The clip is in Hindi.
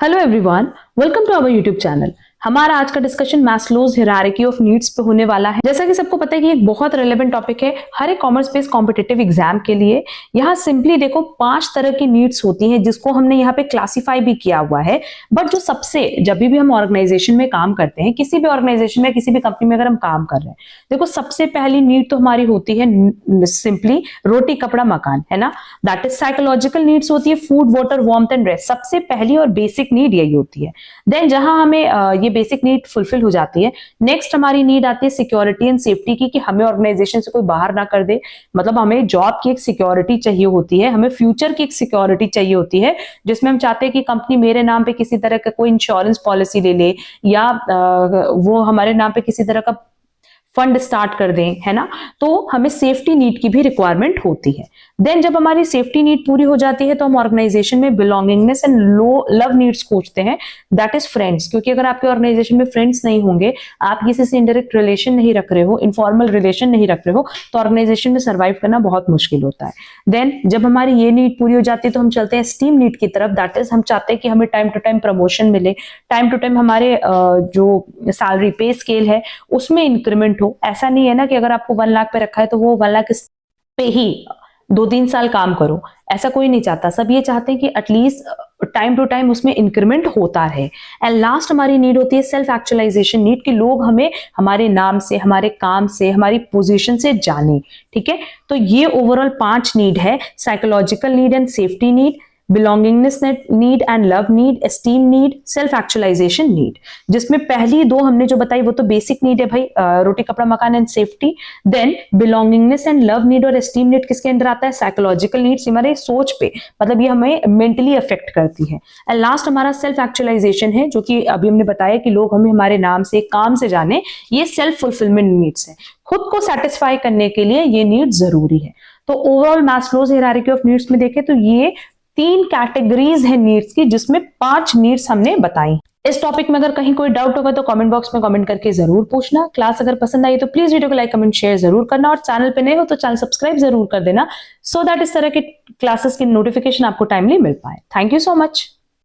Hello everyone, welcome to our YouTube channel. हमारा आज का discussion Maslow's hierarchy of needs पे होने वाला है। जैसा कि सबको पता है कि एक बहुत रेलेवेंट टॉपिक है हर एक कॉमर्स बेस्ड कॉम्पिटिटिव एग्जाम के लिए। यहाँ सिंपली देखो 5 तरह की नीड्स होती हैं जिसको हमने यहाँ पे क्लासिफाई भी किया हुआ है। बट जो सबसे जब भी हम ऑर्गेनाइजेशन में काम करते हैं, किसी भी ऑर्गेनाइजेशन में, किसी भी कंपनी में अगर हम काम कर रहे हैं, देखो सबसे पहली नीड तो हमारी होती है सिंपली रोटी कपड़ा मकान, है ना। दैट इज साइकोलॉजिकल नीड्स होती है, food water warmth and rest. सबसे पहली और बेसिक नीड यही होती है। देन जहां हमें ये बेसिक नीड फुलफिल हो जाती है, नेक्स्ट हमारी नीड आती है सिक्योरिटी एंड सेफ्टी की, कि हमें ऑर्गेनाइजेशन से कोई बाहर ना कर दे। मतलब हमें जॉब की एक सिक्योरिटी चाहिए होती है, हमें फ्यूचर की एक सिक्योरिटी चाहिए होती है, जिसमें हम चाहते हैं कि कंपनी मेरे नाम पे किसी तरह का कोई इंश्योरेंस पॉलिसी ले ले, या वो हमारे नाम पे किसी तरह का फंड स्टार्ट कर दें, है ना। तो हमें सेफ्टी नीड की भी रिक्वायरमेंट होती है। देन जब हमारी सेफ्टी नीड पूरी हो जाती है तो हम ऑर्गेनाइजेशन में belongingness and low love needs खोजते हैं, दैट इज फ्रेंड्स। क्योंकि अगर आपके ऑर्गेनाइजेशन में फ्रेंड्स नहीं होंगे, आप किसी से इनडायरेक्ट रिलेशन नहीं रख रहे हो, इनफॉर्मल रिलेशन नहीं रख रहे हो, तो ऑर्गेनाइजेशन में सर्वाइव करना बहुत मुश्किल होता है। देन जब हमारी ये नीड पूरी हो जाती है तो हम चलते हैं स्टीम नीड की तरफ। दैट इज हम चाहते हैं कि हमें टाइम टू टाइम प्रमोशन मिले, टाइम टू टाइम हमारे जो सैलरी पे स्केल है उसमें इंक्रीमेंट हो। ऐसा नहीं है ना कि अगर आपको 1 लाख पे रखा है तो वो 1 लाख पे ही 2-3 साल काम करो, ऐसा कोई नहीं चाहता। सब ये चाहते हैं कि एटलीस्ट टाइम टू टाइम उसमें इंक्रीमेंट होता रहे। एंड लास्ट हमारी नीड होती है सेल्फ एक्चुअलाइजेशन नीड, कि लोग हमें हमारे नाम से, हमारे काम से, हमारी पोजीशन से जाने। ठीक है, तो ये ओवरऑल 5 नीड है: psychological need and safety need, belongingness need and love need, esteem need, self actualization need. जिसमें पहली 2 हमने जो बताई वो तो बेसिक नीड है भाई, रोटी कपड़ा मकान and safety. Then belongingness and love need और एस्टीम नीड किसके अंदर आता है? साइकोलॉजिकल नीड्स, हमारे सोच पे, मतलब ये हमें मेंटली अफेक्ट करती है। एंड लास्ट हमारा सेल्फ एक्चुअलाइजेशन है, जो कि अभी हमने बताया कि लोग हमें हमारे नाम से, काम से जाने। ये सेल्फ फुलफिलमेंट नीड्स है, खुद को सेटिस्फाई करने के लिए ये नीड जरूरी है। तो overall Maslow's hierarchy of needs में देखें तो ये 3 कैटेगरीज है नीड्स की, जिसमें 5 नीड्स हमने बताई। इस टॉपिक में अगर कहीं कोई डाउट होगा तो कमेंट बॉक्स में कमेंट करके जरूर पूछना। क्लास अगर पसंद आई तो प्लीज वीडियो को लाइक कमेंट शेयर जरूर करना, और चैनल पे नए हो तो चैनल सब्सक्राइब जरूर कर देना, सो दैट इस तरह के क्लासेस की नोटिफिकेशन आपको टाइमली मिल पाए। Thank you so much.